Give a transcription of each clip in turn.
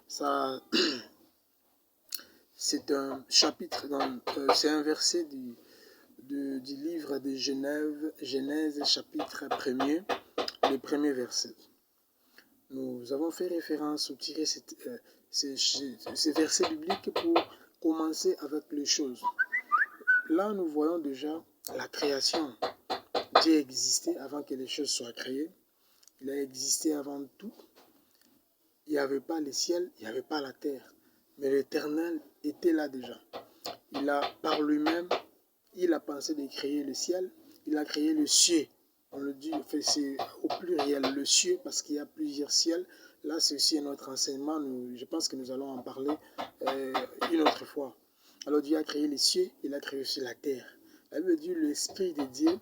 Ça, c'est un chapitre, c'est un verset du livre de Genèse, chapitre 1er, le premier verset. Nous avons fait référence ou tiré ces versets bibliques pour commencer avec les choses. Là, nous voyons déjà la création. Dieu existait avant que les choses soient créées. Il a existé avant tout. Il n'y avait pas le ciel, il n'y avait pas la terre. Mais l'Éternel était là déjà. Il a, par lui-même, il a pensé de créer le ciel. Il a créé le ciel. On le dit, c'est au pluriel, le ciel, parce qu'il y a plusieurs ciels. Là, c'est aussi notre enseignement. Je pense que nous allons en parler une autre fois. Alors Dieu a créé les cieux, il a créé aussi la terre. Elle veut dire l'Esprit de Dieu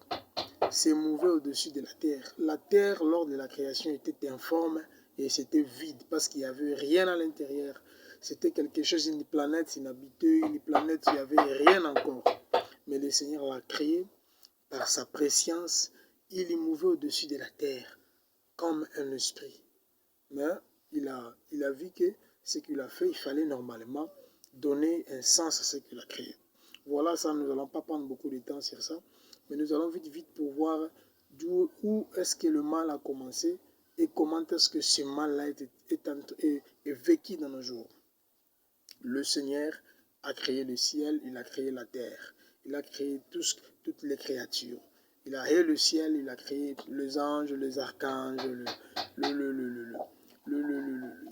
s'est mouvé au-dessus de la terre. La terre, lors de la création, était informe et c'était vide parce qu'il n'y avait rien à l'intérieur. C'était quelque chose, une planète inhabitée, une planète où il n'y avait rien encore. Mais le Seigneur l'a créé par sa préscience. Il est mouvé au-dessus de la terre comme un esprit. Mais il a vu que ce qu'il a fait, il fallait normalement donner un sens à ce qu'il a créé. Voilà, ça, nous n'allons pas prendre beaucoup de temps sur ça, mais nous allons vite pour voir où est-ce que le mal a commencé et comment est-ce que ce mal-là est vécu dans nos jours. Le Seigneur a créé le ciel, il a créé la terre, il a créé toutes les créatures. Il a créé le ciel, il a créé les anges, les archanges,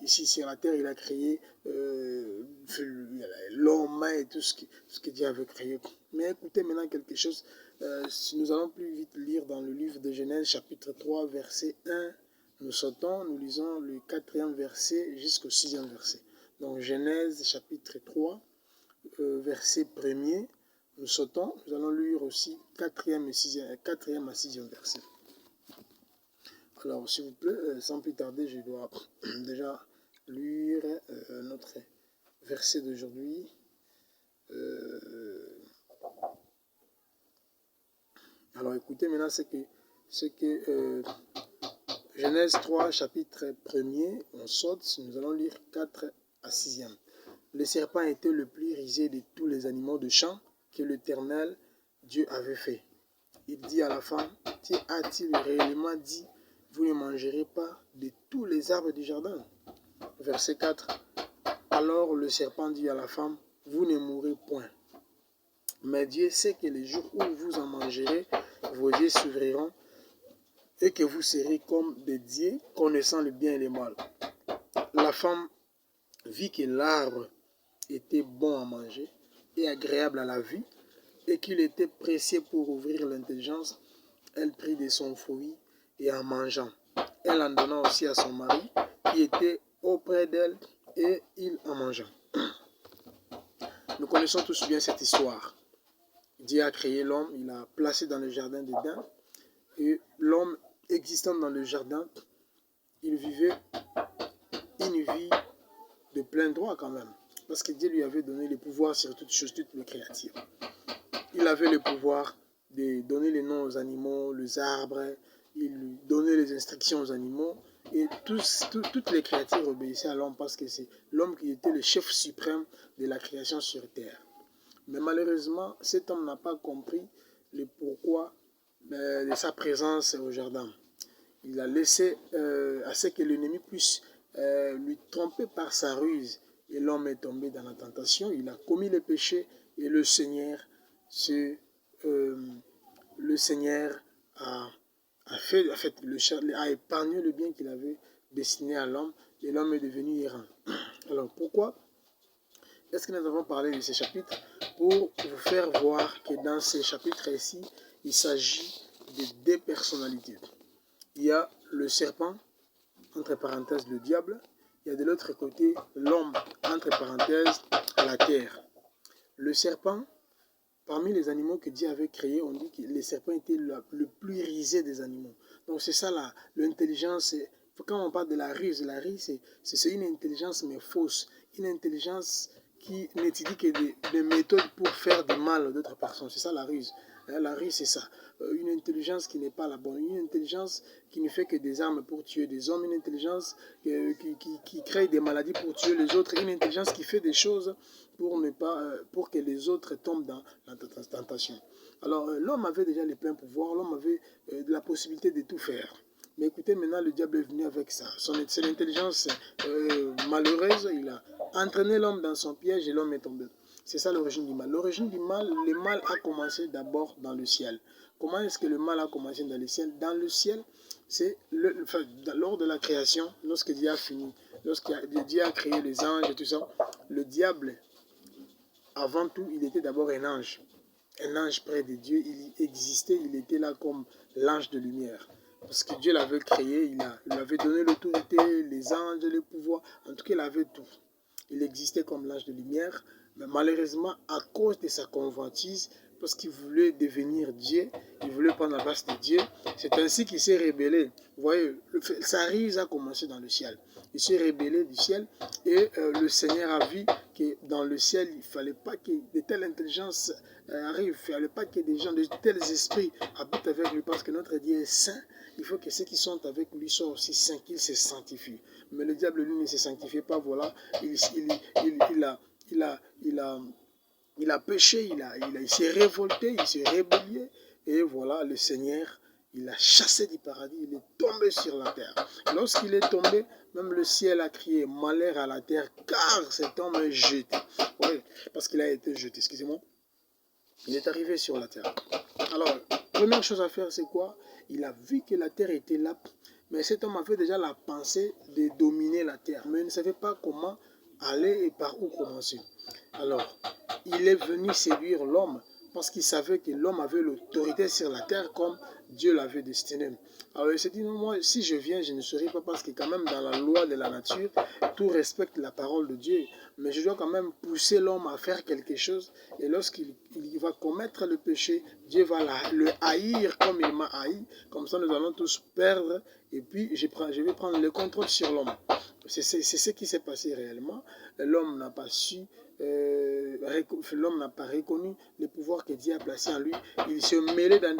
ici sur la terre, il a créé l'homme et tout ce que Dieu avait créé. Mais écoutez maintenant quelque chose, si nous allons plus vite lire dans le livre de Genèse, chapitre 3, verset 1, nous sautons, nous lisons le 4e verset jusqu'au 6e verset. Donc Genèse, chapitre 3, verset 1er, nous sautons, nous allons lire aussi 4e à 6e verset. Alors, s'il vous plaît, sans plus tarder, je dois déjà lire notre verset d'aujourd'hui. Alors, écoutez maintenant ce que Genèse 3, chapitre 1er, on saute, nous allons lire 4 à 6e. Le serpent était le plus rusé de tous les animaux de champ que l'Éternel Dieu avait fait. Il dit à la femme, a-t-il réellement dit, vous ne mangerez pas de tous les arbres du jardin? Verset 4. Alors le serpent dit à la femme, vous ne mourrez point. Mais Dieu sait que les jours où vous en mangerez, vos yeux s'ouvriront et que vous serez comme des dieux, connaissant le bien et le mal. La femme vit que l'arbre était bon à manger et agréable à la vue, et qu'il était précieux pour ouvrir l'intelligence. Elle prit de son fruit et en mangeant, elle en donna aussi à son mari qui était auprès d'elle et il en mangea. Nous connaissons tous bien cette histoire. Dieu a créé l'homme, il l'a placé dans le jardin d'Éden et l'homme existant dans le jardin, il vivait une vie de plein droit quand même, parce que Dieu lui avait donné le pouvoir sur toutes choses, toutes les créatures. Il avait le pouvoir de donner les noms aux animaux, les arbres, il donnait les instructions aux animaux et toutes les créatures obéissaient à l'homme parce que c'est l'homme qui était le chef suprême de la création sur terre. Mais malheureusement, cet homme n'a pas compris le pourquoi de sa présence au jardin. Il a laissé à ce que l'ennemi puisse lui tromper par sa ruse. Et l'homme est tombé dans la tentation, il a commis le péché et le Seigneur a épargné le bien qu'il avait destiné à l'homme et l'homme est devenu errant. Alors pourquoi est-ce que nous avons parlé de ces chapitres? Pour vous faire voir que dans ces chapitres-ci, il s'agit de deux personnalités. Il y a le serpent, entre parenthèses le diable, il y a de l'autre côté l'homme, entre parenthèses la terre. Le serpent, parmi les animaux que Dieu avait créés, on dit que les serpents étaient le plus rusé des animaux. Donc c'est ça l'intelligence. Quand on parle de la ruse c'est une intelligence mais fausse. Une intelligence qui n'étudie que des méthodes pour faire du mal à d'autres personnes. C'est ça la ruse. La ruse, c'est ça. Une intelligence qui n'est pas la bonne. Une intelligence qui ne fait que des armes pour tuer des hommes. Une intelligence qui crée des maladies pour tuer les autres. Une intelligence qui fait des choses pour que les autres tombent dans la tentation. Alors, l'homme avait déjà les pleins pouvoirs. L'homme avait la possibilité de tout faire. Mais écoutez, maintenant, le diable est venu avec ça. C'est l'intelligence malheureuse. Il a entraîné l'homme dans son piège et l'homme est tombé. C'est ça l'origine du mal. L'origine du mal, le mal a commencé d'abord dans le ciel. Comment est-ce que le mal a commencé dans le ciel? Dans le ciel, c'est lors de la création, lorsque Dieu a fini, lorsque Dieu a créé les anges et tout ça, le diable, avant tout, il était d'abord un ange. Un ange près de Dieu, il existait, il était là comme l'ange de lumière. Parce que Dieu l'avait créé, il lui avait donné l'autorité, les anges, les pouvoirs, en tout cas il avait tout. Il existait comme l'ange de lumière, mais malheureusement, à cause de sa convoitise, parce qu'il voulait devenir Dieu, il voulait prendre la place de Dieu, c'est ainsi qu'il s'est rébellé. Vous voyez, sa ruse a commencé dans le ciel. Il s'est rébellé du ciel et le Seigneur a vu que dans le ciel, il ne fallait pas que de telles intelligences arrivent, il ne fallait pas que des gens de tels esprits habitent avec lui, parce que notre Dieu est saint. Il faut que ceux qui sont avec lui soient aussi saints, qu'ils se sanctifient. Mais le diable, lui, ne se sanctifiait pas. Voilà, il a péché, il s'est révolté, il s'est rébellé. Et voilà, le Seigneur, il a chassé du paradis, il est tombé sur la terre. Lorsqu'il est tombé, même le ciel a crié malheur à la terre, car cet homme est jeté. Oui, parce qu'il a été jeté, excusez-moi. Il est arrivé sur la terre. Alors, première chose à faire, c'est quoi? Il a vu que la terre était là, mais cet homme avait déjà la pensée de dominer la terre, mais il ne savait pas comment aller et par où commencer. Alors, il est venu séduire l'homme parce qu'il savait que l'homme avait l'autorité sur la terre comme Dieu l'avait destiné. Alors il s'est dit, non, moi, si je viens, je ne serai pas, parce que quand même dans la loi de la nature, tout respecte la parole de Dieu. Mais je dois quand même pousser l'homme à faire quelque chose. Et lorsqu'il va commettre le péché, Dieu va le haïr comme il m'a haï. Comme ça, nous allons tous perdre. Et puis, je vais prendre le contrôle sur l'homme. C'est ce qui s'est passé réellement. L'homme n'a pas su, l'homme n'a pas reconnu le pouvoir que Dieu a placé en lui. Il se mêlait dans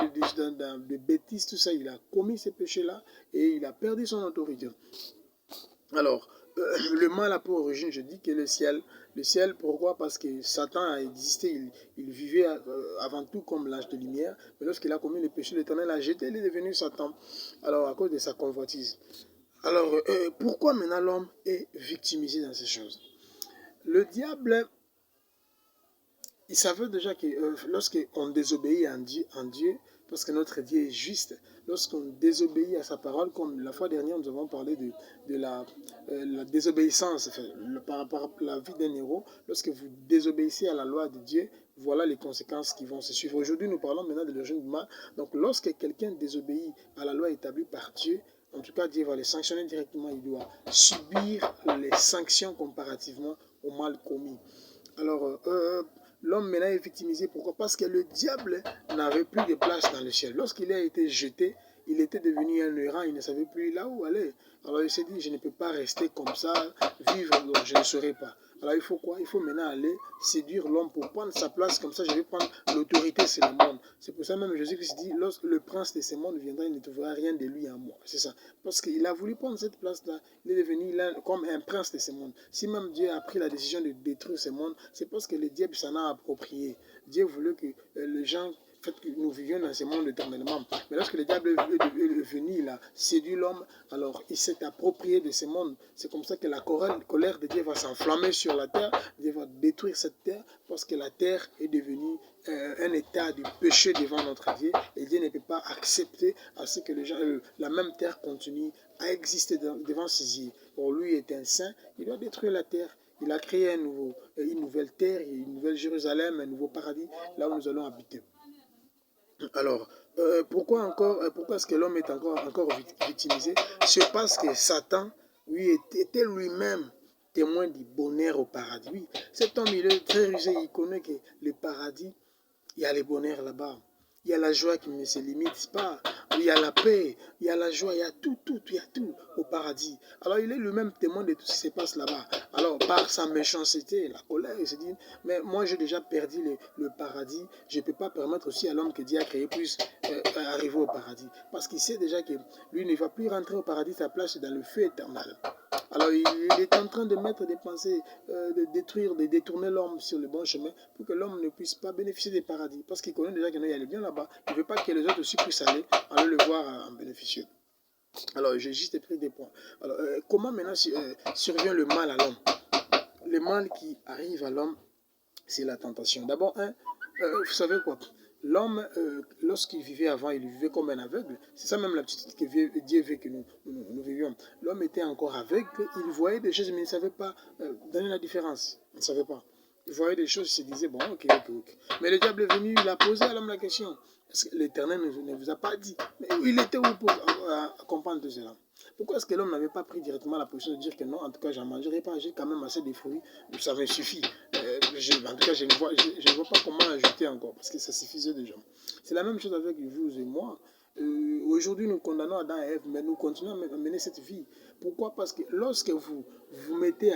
des bêtises, tout ça. Il a commis ces péchés-là et il a perdu son autorité. Alors, le mal a pour origine, je dis que le ciel, pourquoi? Parce que Satan a existé, il vivait avant tout comme l'ange de lumière, mais lorsqu'il a commis le péché, l'Éternel l'a jeté, il est devenu Satan, alors à cause de sa convoitise. Alors, pourquoi maintenant l'homme est victimisé dans ces choses? Le diable, il savait déjà que lorsqu'on désobéit en Dieu, parce que notre Dieu est juste, lorsqu'on désobéit à sa parole, comme la fois dernière nous avons parlé de la désobéissance, par rapport à la vie d'un héros, lorsque vous désobéissez à la loi de Dieu, voilà les conséquences qui vont se suivre. Aujourd'hui, nous parlons maintenant de l'origine du mal. Donc, lorsque quelqu'un désobéit à la loi établie par Dieu, en tout cas, Dieu va les sanctionner directement. Il doit subir les sanctions comparativement au mal commis. Alors, l'homme maintenant est victimisé. Pourquoi? Parce que le diable n'avait plus de place dans le ciel. Lorsqu'il a été jeté, il était devenu un errant, il ne savait plus là où aller. Alors il s'est dit, je ne peux pas rester comme ça, vivre, donc je ne serai pas. Alors il faut quoi? Il faut maintenant aller séduire l'homme pour prendre sa place, comme ça je vais prendre l'autorité sur le monde. C'est pour ça même Jésus-Christ dit, lorsque le prince de ce monde viendra, il ne trouvera rien de lui en moi. C'est ça. Parce qu'il a voulu prendre cette place-là, il est devenu comme un prince de ce monde. Si même Dieu a pris la décision de détruire ce monde, c'est parce que le diable s'en a approprié. Dieu voulait que les gens... fait que nous vivions dans ce monde éternellement. Mais lorsque le diable est venu, il a séduit l'homme, alors il s'est approprié de ce monde. C'est comme ça que la colère de Dieu va s'enflammer sur la terre. Dieu va détruire cette terre parce que la terre est devenue un état de péché devant notre Dieu. Et Dieu ne peut pas accepter à ce que les gens, la même terre continue à exister devant ses yeux. Pour lui est un saint, il doit détruire la terre. Il a créé une nouvelle terre, une nouvelle Jérusalem, un nouveau paradis, là où nous allons habiter. Alors, pourquoi est-ce que l'homme est encore victimisé? C'est parce que Satan, lui, était lui-même témoin du bonheur au paradis. Oui, cet homme, il est très rusé, il connaît que le paradis, il y a le bonheur là-bas. Il y a la joie qui ne se limite pas. Il y a la paix, il y a la joie, il y a tout, il y a tout au paradis. Alors il est le même témoin de tout ce qui se passe là-bas. Alors par sa méchanceté, la colère, il se dit, mais moi j'ai déjà perdu le paradis, je ne peux pas permettre aussi à l'homme que Dieu a créé puisse arriver au paradis. Parce qu'il sait déjà que lui ne va plus rentrer au paradis, sa place est dans le feu éternel. Alors il est en train de mettre des pensées, de détruire, de détourner l'homme sur le bon chemin pour que l'homme ne puisse pas bénéficier des paradis. Parce qu'il connaît déjà qu'il y a le bien là-bas. Il ne veut pas que les autres aussi puissent aller le voir en bénéficier. Alors j'ai juste pris des points. Alors comment maintenant survient le mal à l'homme? Le mal qui arrive à l'homme, c'est la tentation. D'abord, vous savez quoi? L'homme, lorsqu'il vivait avant, il vivait comme un aveugle. C'est ça même l'attitude que Dieu veut que nous vivions. L'homme était encore aveugle, il voyait des choses, mais il ne savait pas donner la différence. Il ne savait pas. Il voyait des choses, il se disait, bon, ok. Mais le diable est venu, il a posé à l'homme la question. Est-ce que l'Éternel ne vous a pas dit? Mais il était où pour comprendre tout cela? Pourquoi est-ce que l'homme n'avait pas pris directement la position de dire que non, en tout cas, je n'en mangerai pas, j'ai quand même assez de fruits, ça me suffit. En tout cas, je ne vois pas comment ajouter encore, parce que ça suffisait déjà. C'est la même chose avec vous et moi. Aujourd'hui, nous condamnons Adam et Ève, mais nous continuons à mener cette vie. Pourquoi? Parce que lorsque vous vous mettez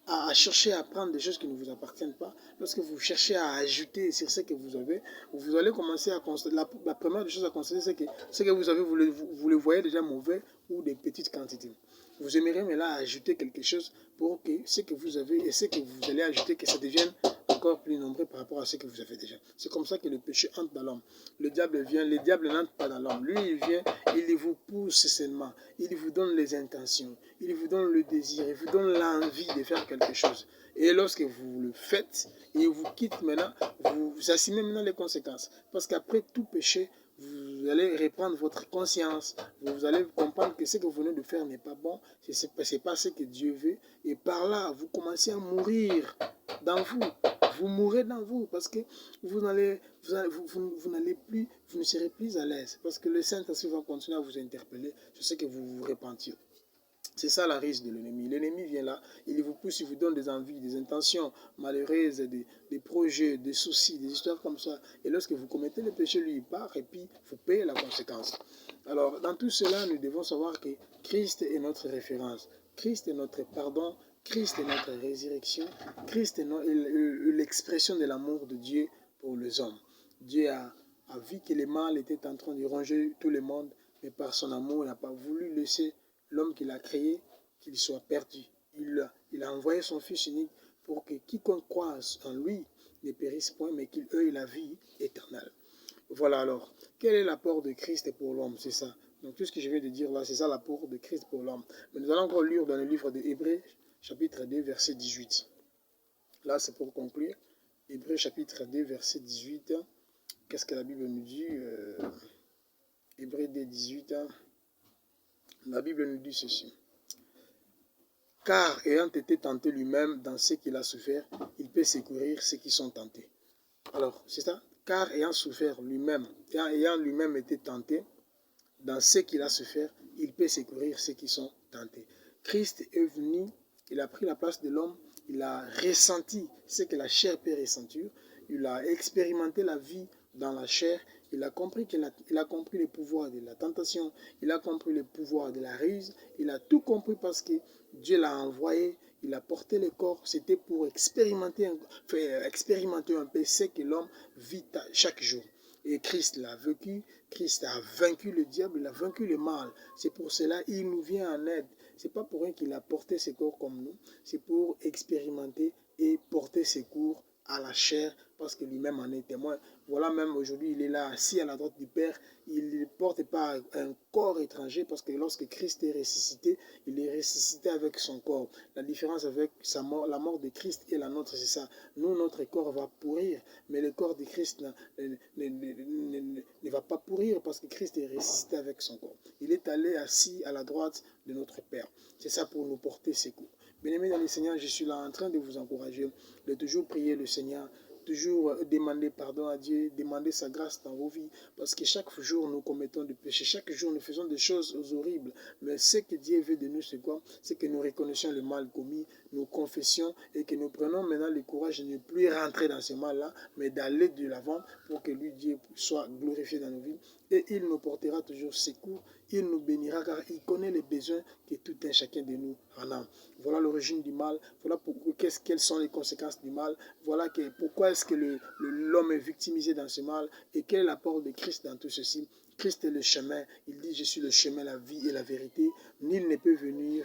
à chercher à prendre des choses qui ne vous appartiennent pas, lorsque vous cherchez à ajouter sur ce que vous avez, vous allez commencer à constater, la première des choses à constater, c'est que ce que vous avez, vous le voyez déjà mauvais ou des petites quantités. Vous aimeriez mais là ajouter quelque chose pour que ce que vous avez et ce que vous allez ajouter, que ça devienne encore plus nombreux par rapport à ce que vous avez déjà. C'est comme ça que le péché entre dans l'homme. Le diable n'entre pas dans l'homme. Lui, il vient, il vous pousse seulement. Il vous donne les intentions. Il vous donne le désir. Il vous donne l'envie de faire quelque chose. Et lorsque vous le faites, il vous quitte maintenant, vous assumez maintenant les conséquences. Parce qu'après tout péché, vous allez reprendre votre conscience, vous allez comprendre que ce que vous venez de faire n'est pas bon, ce n'est pas ce que Dieu veut, et par là, vous commencez à mourir dans vous. Vous mourrez dans vous parce que vous ne serez plus à l'aise, parce que le Saint-Esprit va continuer à vous interpeller sur ce que vous vous repentirez. C'est ça la risque de l'ennemi. L'ennemi vient là, il vous pousse, il vous donne des envies, des intentions malheureuses, des projets, des soucis, des histoires comme ça. Et lorsque vous commettez le péché, lui, il part et puis vous payez la conséquence. Alors, dans tout cela, nous devons savoir que Christ est notre référence. Christ est notre pardon. Christ est notre résurrection. Christ est l'expression de l'amour de Dieu pour les hommes. Dieu a vu que le mal était en train de ronger tout le monde, mais par son amour, il n'a pas voulu laisser l'homme qu'il a créé, qu'il soit perdu. Il a envoyé son Fils unique pour que quiconque croit en lui ne périsse point, mais qu'il ait la vie éternelle. Voilà alors, quel est l'apport de Christ pour l'homme? C'est ça. Donc tout ce que je viens de dire là, c'est ça l'apport de Christ pour l'homme. Mais nous allons encore lire dans le livre de Hébreux, chapitre 2, verset 18. Là, c'est pour conclure. Hébreux, chapitre 2, verset 18. Qu'est-ce que la Bible nous dit? Hébreux 2, 18. La Bible nous dit ceci. Car ayant été tenté lui-même dans ce qu'il a souffert, il peut secourir ceux qui sont tentés. Alors, c'est ça. Car ayant souffert lui-même, ayant lui-même été tenté dans ce qu'il a souffert, il peut secourir ceux qui sont tentés. Christ est venu, il a pris la place de l'homme, il a ressenti ce que la chair peut ressentir, il a expérimenté la vie dans la chair, il a compris le pouvoir de la tentation, il a compris le pouvoir de la ruse, il a tout compris parce que Dieu l'a envoyé, il a porté le corps, c'était pour expérimenter un peu ce que l'homme vit chaque jour. Et Christ l'a vécu, Christ a vaincu le diable, il a vaincu le mal. C'est pour cela qu'il nous vient en aide. C'est pas pour rien qu'il a porté ses corps comme nous, c'est pour expérimenter et porter secours à la chair, parce que lui-même en est témoin. Voilà, même aujourd'hui, il est là, assis à la droite du Père. Il ne porte pas un corps étranger, parce que lorsque Christ est ressuscité, il est ressuscité avec son corps. La différence avec sa mort, la mort de Christ et la nôtre, c'est ça. Nous, notre corps va pourrir, mais le corps de Christ ne va pas pourrir, parce que Christ est ressuscité avec son corps. Il est allé assis à la droite de notre Père. C'est ça pour nous porter secours. Bien-aimés dans le Seigneur, je suis là en train de vous encourager, de toujours prier le Seigneur, toujours demander pardon à Dieu, demander sa grâce dans vos vies, parce que chaque jour nous commettons des péchés, chaque jour nous faisons des choses horribles, mais ce que Dieu veut de nous, c'est quoi? C'est que nous reconnaissions le mal commis, nous confessions et que nous prenons maintenant le courage de ne plus rentrer dans ce mal-là, mais d'aller de l'avant pour que lui, Dieu, soit glorifié dans nos vies. Et il nous portera toujours secours, il nous bénira car il connaît les besoins que tout un chacun de nous en a. Voilà l'origine du mal, voilà quelles sont les conséquences du mal, voilà pourquoi est-ce que l'homme est victimisé dans ce mal et quel est l'apport de Christ dans tout ceci. Christ est le chemin, il dit je suis le chemin, la vie et la vérité, nul ne peut venir,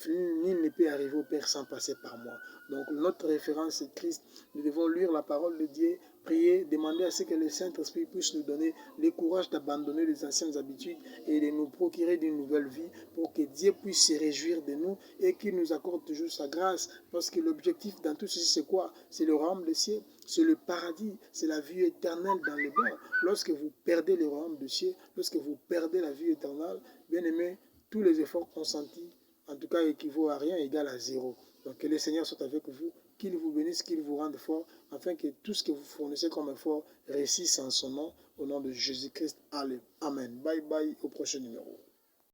nul ne peut arriver au Père sans passer par moi. Donc notre référence c'est Christ, nous devons lire la parole de Dieu, prier, demander à ce que le Saint-Esprit puisse nous donner le courage d'abandonner les anciennes habitudes et de nous procurer d'une nouvelle vie pour que Dieu puisse se réjouir de nous et qu'il nous accorde toujours sa grâce. Parce que l'objectif dans tout ceci, c'est quoi? C'est le royaume des cieux, c'est le paradis, c'est la vie éternelle dans les bons. Lorsque vous perdez le royaume des cieux, lorsque vous perdez la vie éternelle, bien aimé, tous les efforts consentis, en tout cas, équivaut à rien, égal à zéro. Donc que le Seigneur soit avec vous, qu'il vous bénisse, qu'il vous rende fort, afin que tout ce que vous fournissez comme effort réussisse en son nom, au nom de Jésus-Christ. Allez, amen. Bye bye, au prochain numéro.